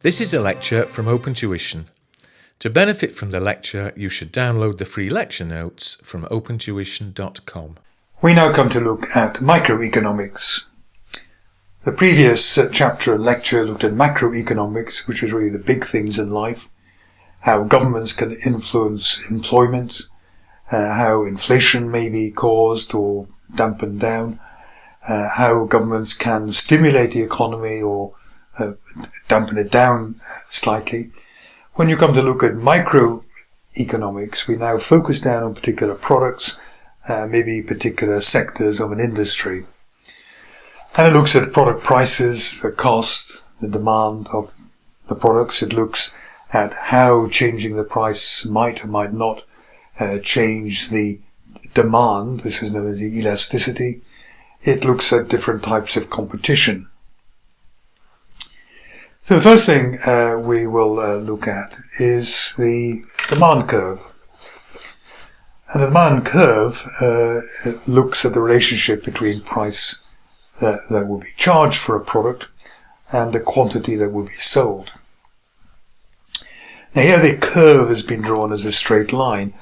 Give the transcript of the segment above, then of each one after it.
This is a lecture from Open Tuition. To benefit from the lecture, you should download the free lecture notes from opentuition.com. We now come to look at microeconomics. The previous chapter and lecture looked at macroeconomics, which is really the big things in life, how governments can influence employment, how inflation may be caused or dampened down, how governments can stimulate the economy or dampen it down slightly. When you come to look at microeconomics, we now focus down on particular products, maybe particular sectors of an industry. And it looks at product prices, the cost, the demand of the products. It looks at how changing the price might or might not change the demand. This is known as the elasticity. It looks at different types of competition. So the first thing we will look at is the demand curve. And the demand curve looks at the relationship between price that will be charged for a product and the quantity that will be sold. Now here the curve has been drawn as a straight line.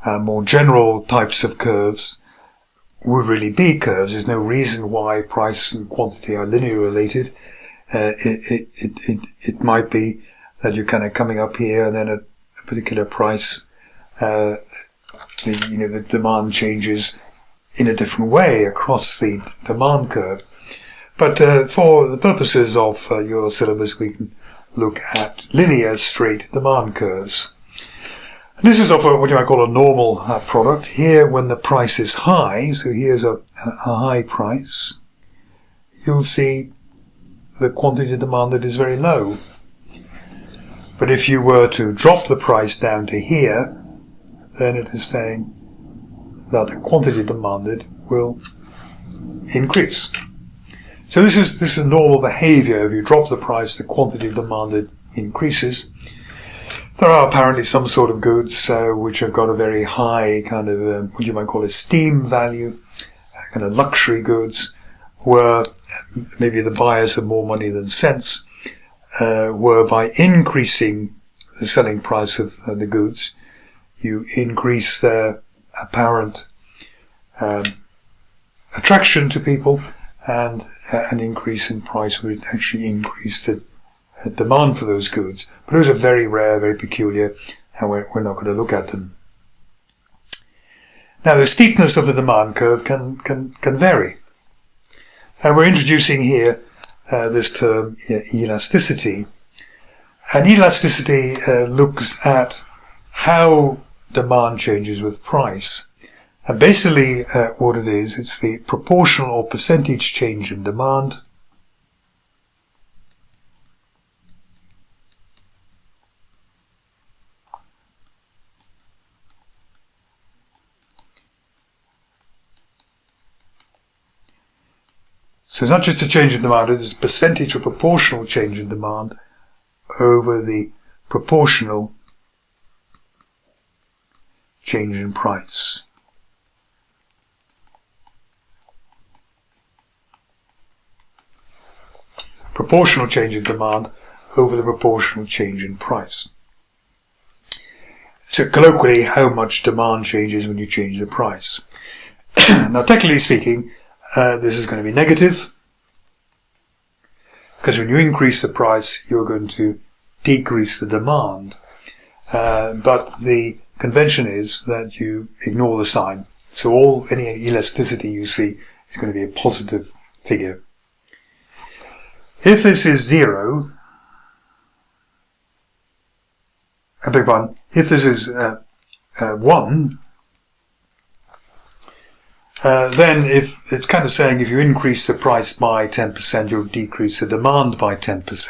More general types of curves would really be curves. There's no reason why price and quantity are linearly related. It might be that you're kind of coming up here and then at a particular price, the demand changes in a different way across the demand curve. But for the purposes of your syllabus, we can look at linear straight demand curves. And this is of what you might call a normal product. Here, when the price is high, so here's a high price, you'll see the quantity demanded is very low. But if you were to drop the price down to here, then it is saying that the quantity demanded will increase. So this is normal behavior. If you drop the price, the quantity demanded increases. There are apparently some sort of goods which have got a very high kind of what you might call a steam value, kind of luxury goods, where maybe the buyers have more money than sense, where by increasing the selling price of the goods, you increase their apparent attraction to people, and an increase in price would actually increase the demand for those goods. But those are very rare, very peculiar, and we're not going to look at them. Now, the steepness of the demand curve can vary. And we're introducing here this term elasticity. And elasticity looks at how demand changes with price. And basically what it is, it's the proportional or percentage change in demand So it's not just a change in demand, it's a percentage or proportional change in demand over the proportional change in price. Proportional change in demand over the proportional change in price. So colloquially, how much demand changes when you change the price. Now, technically speaking, this is going to be negative, because when you increase the price, you're going to decrease the demand. But the convention is that you ignore the sign. So any elasticity you see is going to be a positive figure. If this is 0, if this is 1, then if it's kind of saying if you increase the price by 10%, you'll decrease the demand by 10%.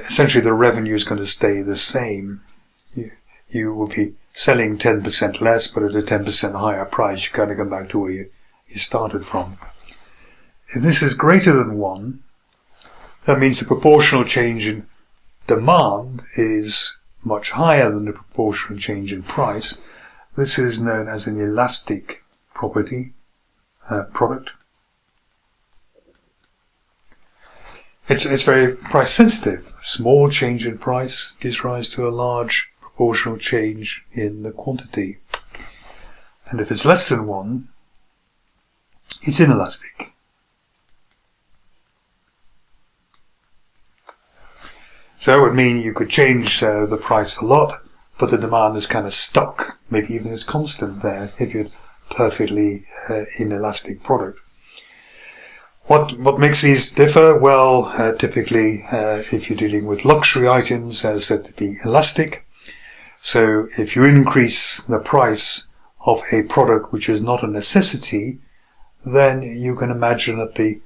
Essentially, the revenue is going to stay the same. You will be selling 10% less, but at a 10% higher price. You kind of come back to where you started from. If this is greater than 1, that means the proportional change in demand is much higher than the proportional change in price. This is known as an elastic product. It's very price sensitive. A small change in price gives rise to a large proportional change in the quantity. And if it's less than 1, it's inelastic. So that would mean you could change the price a lot, but the demand is kind of stuck. Maybe even is constant there if you're perfectly inelastic product. What makes these differ? Well, typically, if you're dealing with luxury items, they're said to be elastic. So if you increase the price of a product which is not a necessity, then you can imagine that the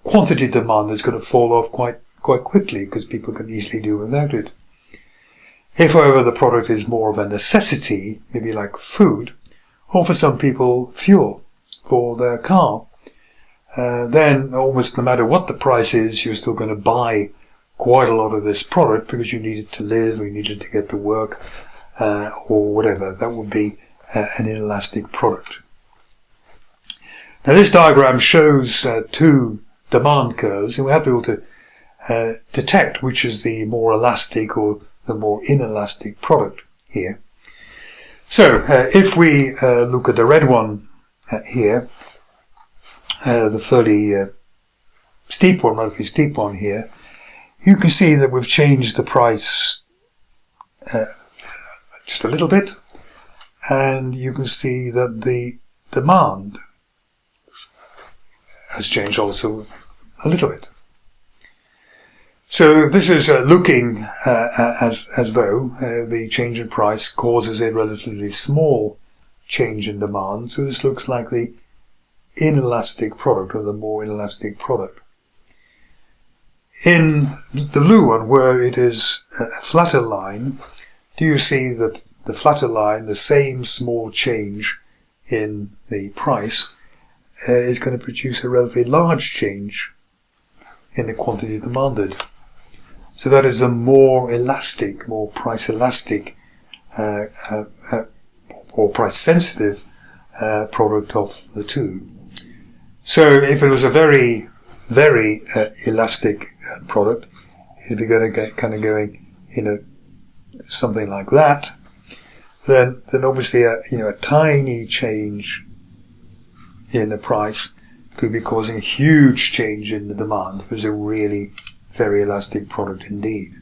quantity demand is going to fall off quite quickly because people can easily do without it. If, however, the product is more of a necessity, maybe like food, or for some people, fuel for their car, then almost no matter what the price is, you're still going to buy quite a lot of this product because you need it to live, or you need it to get to work, or whatever. That would be an inelastic product. Now this diagram shows two demand curves, and we have to be able to detect which is the more elastic or the more inelastic product here. So if we look at the red one here, the fairly steep one, relatively steep one here, you can see that we've changed the price just a little bit, and you can see that the demand has changed also a little bit. So this is looking as though the change in price causes a relatively small change in demand. So this looks like the inelastic product, or the more inelastic product. In the blue one, where it is a flatter line, do you see that the flatter line, the same small change in the price, is going to produce a relatively large change in the quantity demanded. So that is the more elastic, more price elastic, or price sensitive product of the two. So if it was a very, very elastic product, it'd be kind of going, something like that. Then obviously a tiny change in the price could be causing a huge change in the demand if it was a really very elastic product indeed.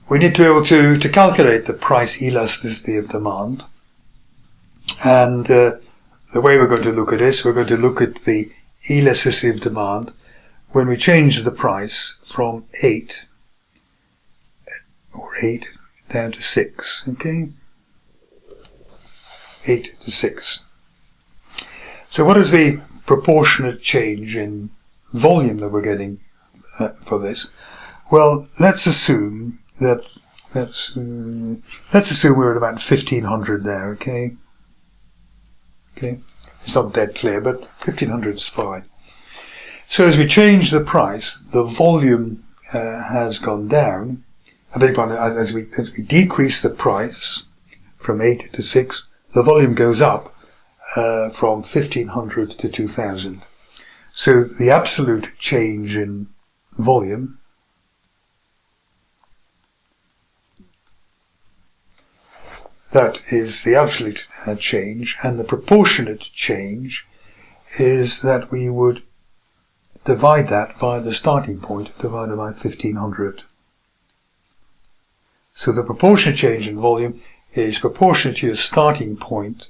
We need to be able to calculate the price elasticity of demand, and the way we're going to look at this, we're going to look at the elasticity of demand when we change the price from 8 down to 6, okay? 8 to 6. So what is the proportionate change in volume that we're getting for this? Well, let's assume that let's assume we're at about 1500 there, okay? Okay, it's not dead clear, but 1500 is fine. So as we change the price, the volume has gone down. I beg your pardon, as we decrease the price from 8 to 6, the volume goes up from 1500 to 2000. So the absolute change in volume that is the absolute change, and the proportionate change is that we would divide that by the starting point divided by 1500. So the proportionate change in volume is proportionate to your starting point,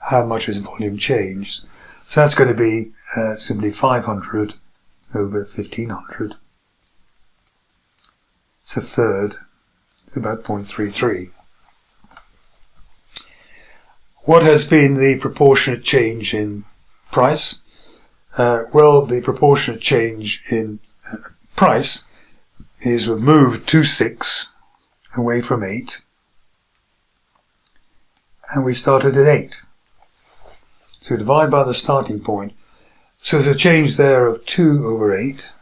how much is volume changed. So that's going to be simply 500 over 1500. It's a third. It's about 0.33. What has been the proportionate change in price? Well, the proportionate change in price is we've moved to 6 away from 8, and we started at 8. So divide by the starting point. So there's a change there of 2 over 8. It's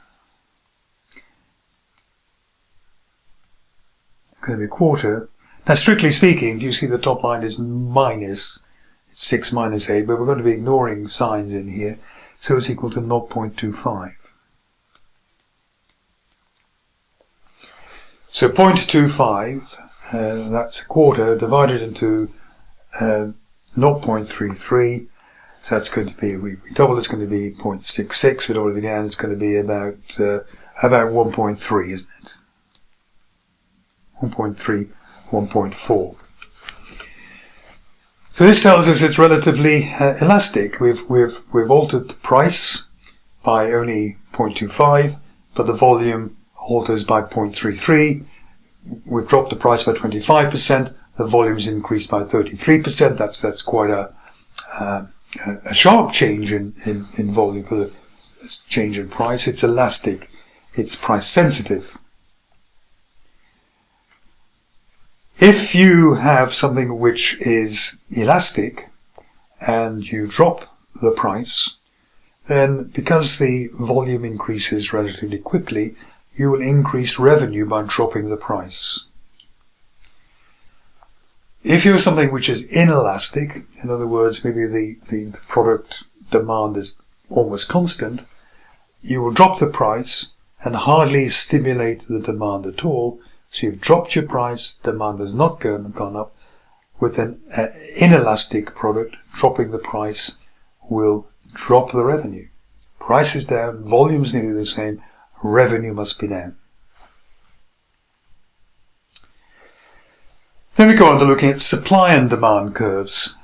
going to be a quarter. Now, strictly speaking, do you see the top line is minus? It's 6 minus 8, but we're going to be ignoring signs in here. so it's equal to 0.25. So 0.25, that's a quarter divided into 0.33, so that's going to be, we double, it's going to be 0.66, we double it again, it's going to be about 1.3, isn't it? 1.3, 1.4. So this tells us it's relatively elastic. We've altered the price by only 0.25, but the volume alters by 0.33. We've dropped the price by 25%. The volume's increased by 33%. That's quite a sharp change in volume for the change in price. It's elastic. It's price sensitive. If you have something which is elastic and you drop the price, then because the volume increases relatively quickly, you will increase revenue by dropping the price. If you have something which is inelastic, in other words, maybe the product demand is almost constant, you will drop the price and hardly stimulate the demand at all. So you've dropped your price, demand has not gone up. With an inelastic product, dropping the price will drop the revenue. Price is down, volume is nearly the same, revenue must be down. Then we go on to looking at supply and demand curves.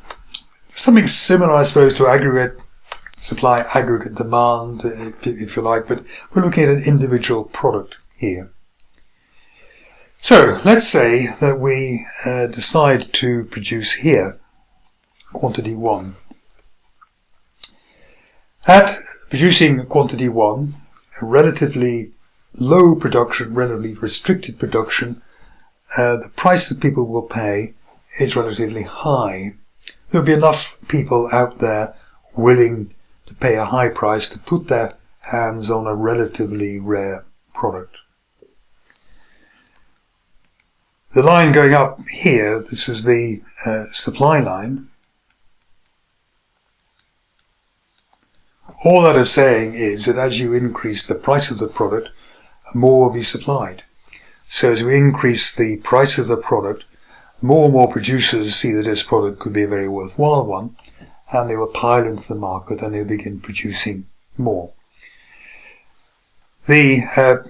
Something similar, I suppose, to aggregate supply, aggregate demand, if you like, but we're looking at an individual product here. So let's say that we decide to produce here quantity 1. At producing quantity 1, a relatively low production, relatively restricted production, the price that people will pay is relatively high. There will be enough people out there willing to pay a high price to put their hands on a relatively rare product. The line going up here, this is the supply line. All that is saying is that as you increase the price of the product, more will be supplied. So as we increase the price of the product, more and more producers see that this product could be a very worthwhile one, and they will pile into the market and they'll begin producing more. The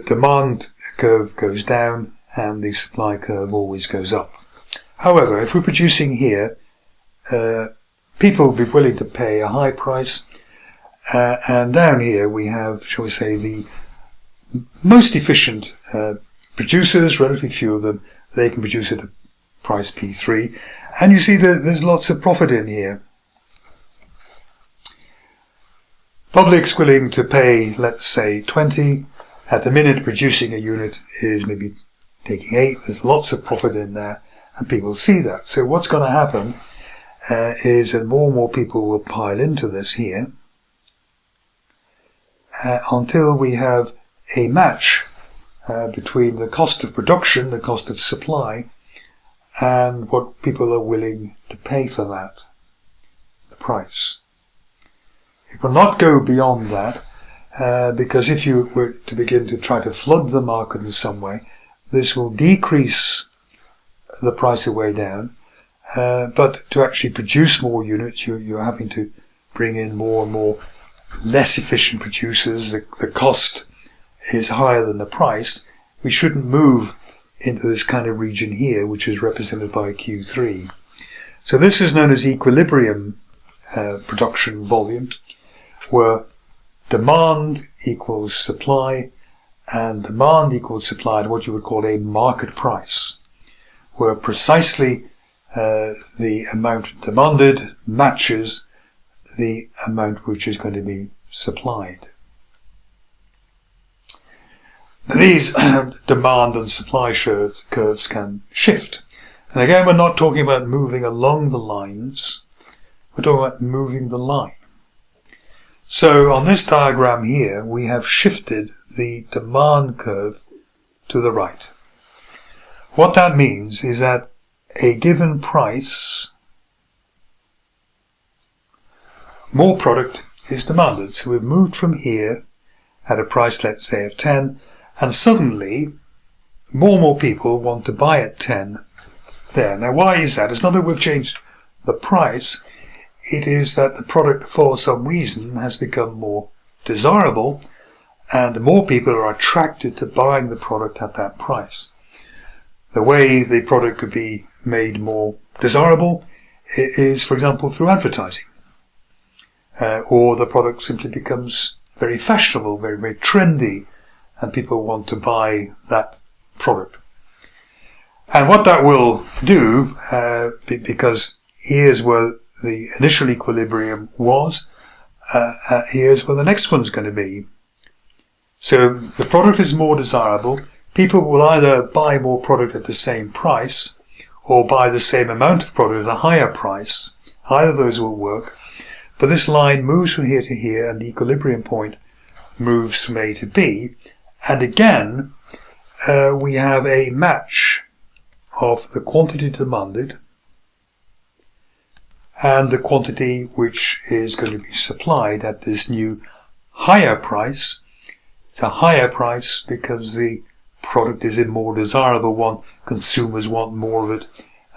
demand curve goes down, and the supply curve always goes up. However, if we're producing here, people will be willing to pay a high price, and down here we have, shall we say, the most efficient producers, relatively few of them, they can produce at a price P3, and you see that there's lots of profit in here. Public's willing to pay, let's say, 20. At the minute, producing a unit is maybe taking 8, there's lots of profit in there, and people see that. So what's going to happen is that more and more people will pile into this here until we have a match between the cost of production, the cost of supply, and what people are willing to pay for that, the price. It will not go beyond that, because if you were to begin to try to flood the market in some way, this will decrease the price way down, but to actually produce more units, you're having to bring in more and more less efficient producers. The cost is higher than the price. We shouldn't move into this kind of region here, which is represented by Q3. So this is known as equilibrium production volume, where demand equals supply, and demand equals supply at what you would call a market price, where precisely the amount demanded matches the amount which is going to be supplied. Now, these demand and supply curves can shift. And again, we're not talking about moving along the lines, we're talking about moving the line. So on this diagram here, we have shifted the demand curve to the right. What that means is that a given price, more product is demanded. So we've moved from here at a price, let's say, of 10, and suddenly more and more people want to buy at 10 there. Now, why is that? It's not that we've changed the price. It is that the product, for some reason, has become more desirable, and more people are attracted to buying the product at that price. The way the product could be made more desirable is, for example, through advertising. Or the product simply becomes very fashionable, very, very trendy, and people want to buy that product. And what that will do, because here's where the initial equilibrium was, here's where the next one's going to be. So the product is more desirable. People will either buy more product at the same price or buy the same amount of product at a higher price. Either of those will work. But this line moves from here to here, and the equilibrium point moves from A to B. And again, we have a match of the quantity demanded and the quantity which is going to be supplied at this new higher price. It's a higher price because the product is a more desirable one. Consumers want more of it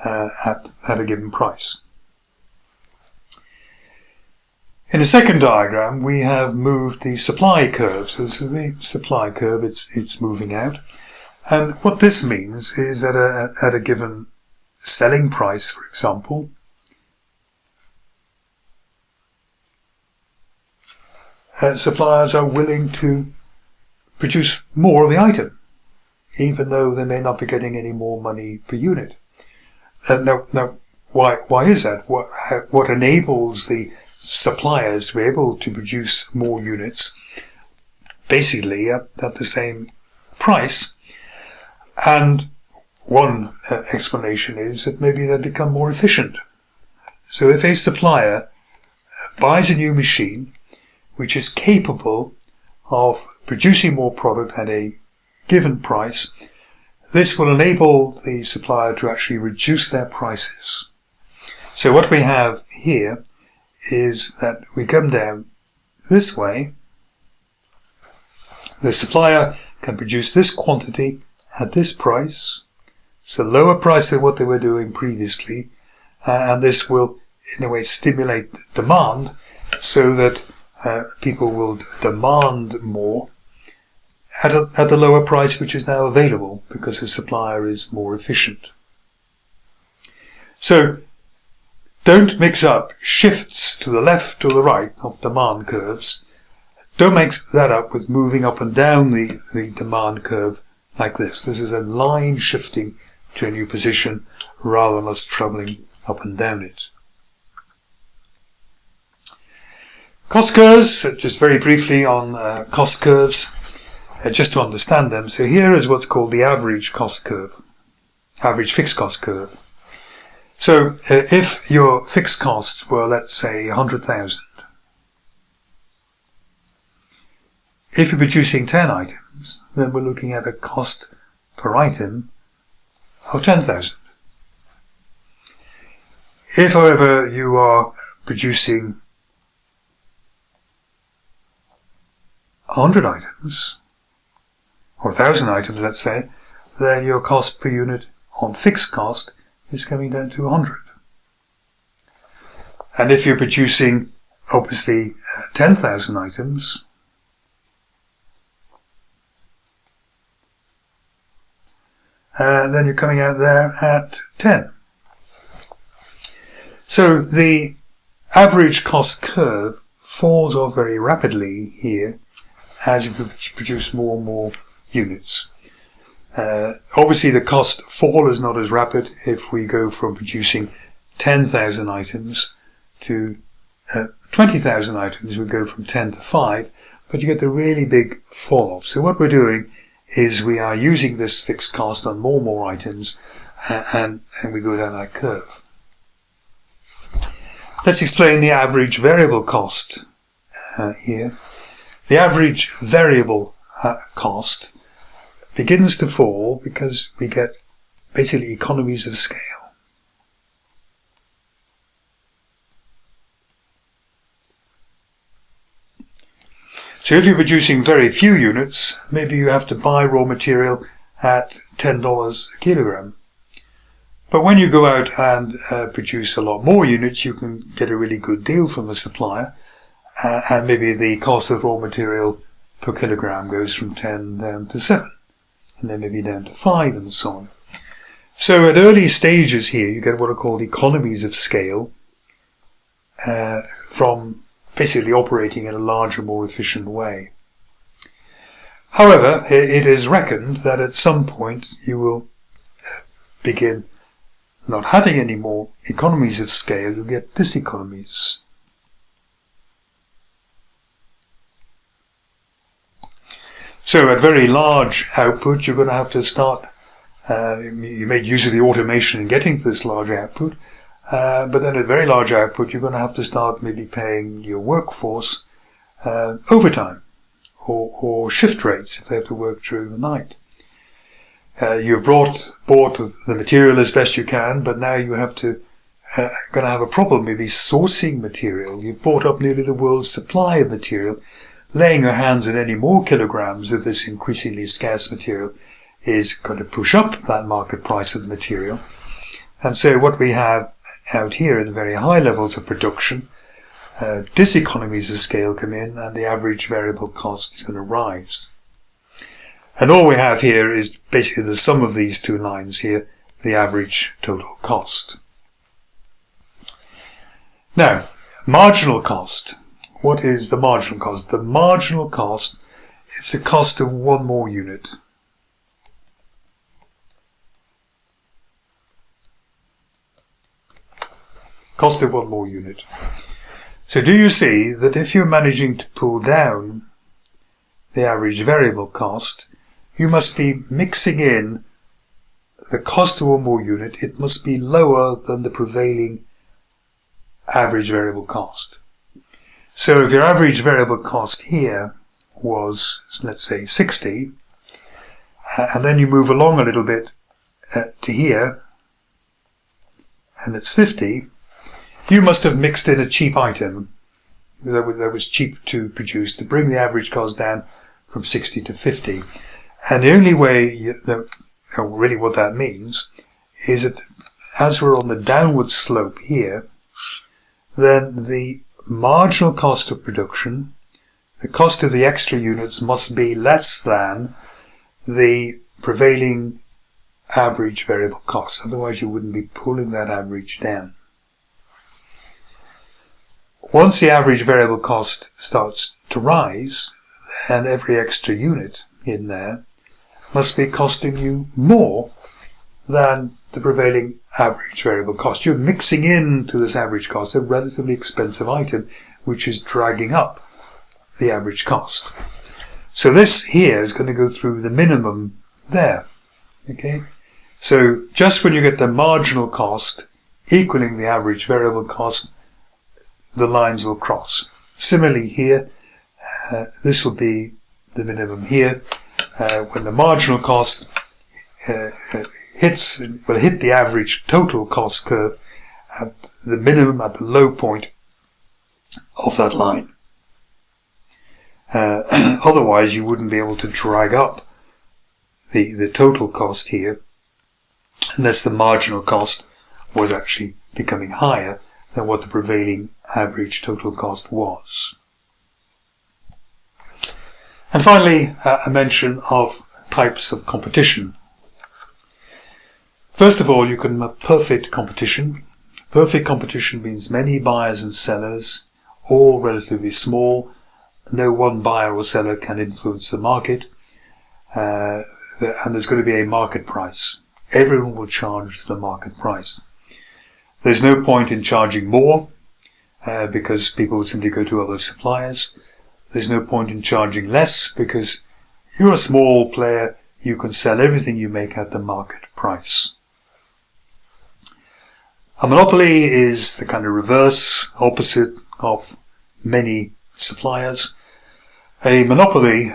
at a given price. In the second diagram, we have moved the supply curve. So this is the supply curve. It's moving out. And what this means is that at a given selling price, for example, suppliers are willing to produce more of the item, even though they may not be getting any more money per unit. Now, why is that? What enables the suppliers to be able to produce more units, basically at the same price? And one explanation is that maybe they become more efficient. So if a supplier buys a new machine which is capable of producing more product at a given price, this will enable the supplier to actually reduce their prices. So what we have here is that we come down this way. The supplier can produce this quantity at this price. It's a lower price than what they were doing previously, and this will in a way stimulate demand so that people will demand more at the lower price which is now available because the supplier is more efficient. So don't mix up shifts to the left or the right of demand curves. Don't mix that up with moving up and down the demand curve like this. This is a line shifting to a new position rather than us travelling up and down it. Cost curves, just very briefly on cost curves, just to understand them. So here is what's called the average cost curve, average fixed cost curve. So if your fixed costs were, let's say, 100,000, if you're producing 10 items, then we're looking at a cost per item of 10,000. If, however, you are producing 100 items, or 1,000 items, let's say, then your cost per unit on fixed cost is coming down to 100. And if you're producing, obviously, 10,000 items, then you're coming out there at 10. So the average cost curve falls off very rapidly here as you produce more and more units. Obviously the cost fall is not as rapid if we go from producing 10,000 items to 20,000 items. We go from 10 to 5, but you get the really big fall off. So what we're doing is we are using this fixed cost on more and more items, and we go down that curve. Let's explain the average variable cost here. The average variable cost begins to fall because we get basically economies of scale. So if you're producing very few units, maybe you have to buy raw material at $10 a kilogram. But when you go out and produce a lot more units, you can get a really good deal from the supplier, and maybe the cost of raw material per kilogram goes from 10 down to 7, and then maybe down to 5 and so on. So at early stages here, you get what are called economies of scale from basically operating in a larger, more efficient way. However, it is reckoned that at some point you will begin not having any more economies of scale, you'll get diseconomies. So at very large output, you're going to have to start, you made use of the automation in getting to this large output, but then at very large output, you're going to have to start maybe paying your workforce overtime or shift rates if they have to work during the night. You've bought the material as best you can, but now you have to going to have a problem maybe sourcing material. You've bought up nearly the world's supply of material. Laying your hands on any more kilograms of this increasingly scarce material is going to push up that market price of the material. And so what we have out here at very high levels of production, diseconomies of scale come in and the average variable cost is going to rise. And all we have here is basically the sum of these two lines here, the average total cost. Now, marginal cost. What is the marginal cost? The marginal cost is the cost of one more unit. Cost of one more unit. So do you see that if you're managing to pull down the average variable cost, you must be mixing in the cost of one more unit. It must be lower than the prevailing average variable cost. So if your average variable cost here was, let's say, 60, and then you move along a little bit to here, and it's 50, you must have mixed in a cheap item that was cheap to produce to bring the average cost down from 60 to 50. And the only way, really what that means, is that as we're on the downward slope here, then the marginal cost of production, the cost of the extra units must be less than the prevailing average variable cost. Otherwise you wouldn't be pulling that average down. Once the average variable cost starts to rise, then every extra unit in there must be costing you more than the prevailing average variable cost. You're mixing into this average cost a relatively expensive item, which is dragging up the average cost. So this here is going to go through the minimum there. Okay? So just when you get the marginal cost equaling the average variable cost, the lines will cross. Similarly here, this will be the minimum here. When the marginal cost will hit the average total cost curve at the minimum, at the low point of that line. Otherwise you wouldn't be able to drag up the total cost here unless the marginal cost was actually becoming higher than what the prevailing average total cost was. And finally, a mention of types of competition. First of all, you can have perfect competition. Perfect competition means many buyers and sellers, all relatively small. No one buyer or seller can influence the market. And there's going to be a market price. Everyone will charge the market price. There's no point in charging more, because people would simply go to other suppliers. There's no point in charging less, because you're a small player, you can sell everything you make at the market price. A monopoly is the kind of reverse, opposite of many suppliers. A monopoly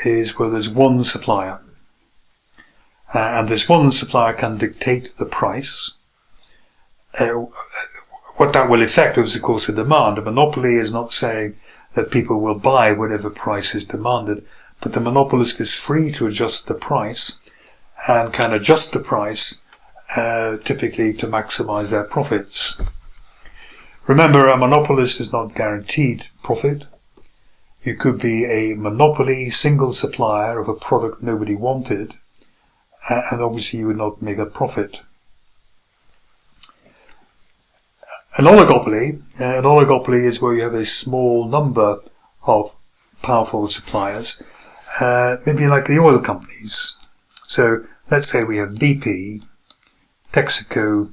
is where there's one supplier. And this one supplier can dictate the price. What that will affect is, of course, the demand. A monopoly is not saying that people will buy whatever price is demanded, but the monopolist is free to adjust the price and can adjust the price typically to maximize their profits. Remember, a monopolist is not guaranteed profit. You could be a monopoly single supplier of a product nobody wanted, and obviously you would not make a profit. An oligopoly is where you have a small number of powerful suppliers, maybe like the oil companies. So let's say we have BP, Texaco,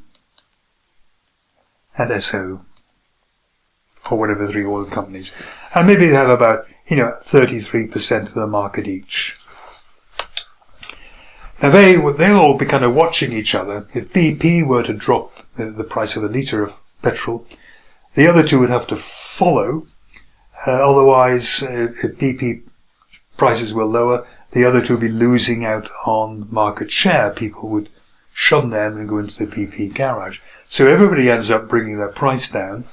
and Esso, or whatever, 3 oil companies. And maybe they have about, 33% of the market each. Now they'll all be kind of watching each other. If BP were to drop the price of a litre of petrol, the other two would have to follow. Otherwise, if BP prices were lower, the other two would be losing out on market share. People would shun them and go into the BP garage. So everybody ends up bringing their price down.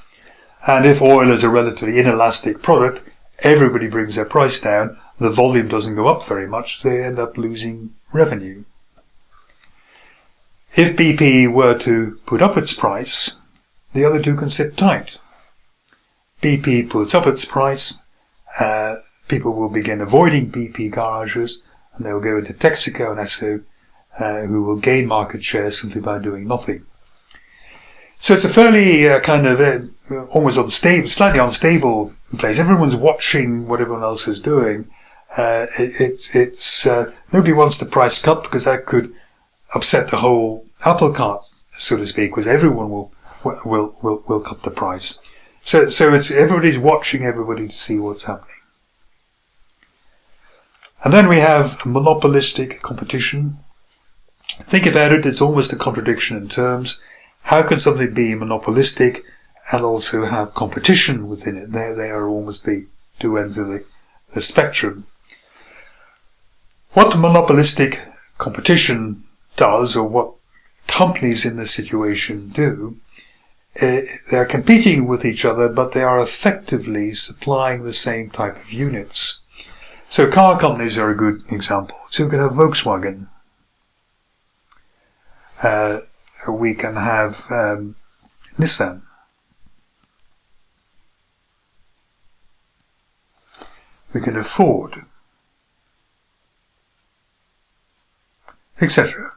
And if oil is a relatively inelastic product, everybody brings their price down. The volume doesn't go up very much. They end up losing revenue. If BP were to put up its price, the other two can sit tight. BP puts up its price, people will begin avoiding BP garages, and they'll go into Texaco and Esso, who will gain market share simply by doing nothing. So it's a fairly almost unstable, slightly unstable place. Everyone's watching what everyone else is doing. Nobody wants the price cut because that could upset the whole apple cart, so to speak, because everyone will cut the price. So it's everybody's watching everybody to see what's happening. And then we have monopolistic competition. Think about it, it's almost a contradiction in terms. How can something be monopolistic and also have competition within it? They are almost the two ends of the spectrum. What monopolistic competition does, or what companies in this situation do, they're competing with each other, but they are effectively supplying the same type of units. So car companies are a good example. So we can have Volkswagen. We can have Nissan. We can have Ford, etc.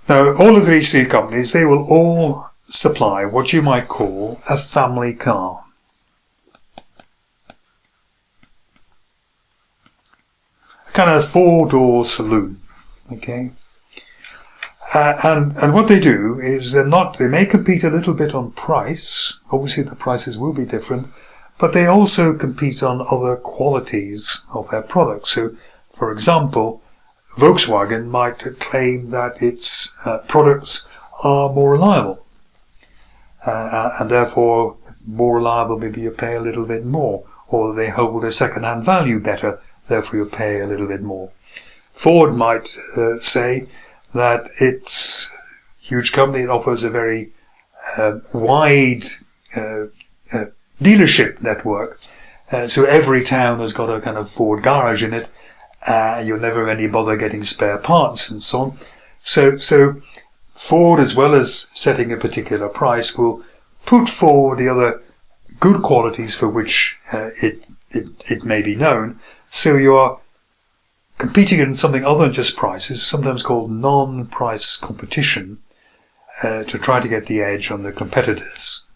Now, all of these 3 companies, they will all supply what you might call a family car. A kind of 4-door saloon, okay? And what they do is they may compete a little bit on price. Obviously the prices will be different, but they also compete on other qualities of their products. So, for example, Volkswagen might claim that its products are more reliable. And therefore, more reliable, maybe you pay a little bit more. Or they hold a second-hand value better, therefore you pay a little bit more. Ford might say that its huge company, it offers a very wide dealership network. So every town has got a kind of Ford garage in it. You'll never have any bother getting spare parts and so on. So Ford, as well as setting a particular price, will put forward the other good qualities for which it may be known. So you are competing in something other than just prices, sometimes called non-price competition, to try to get the edge on the competitors.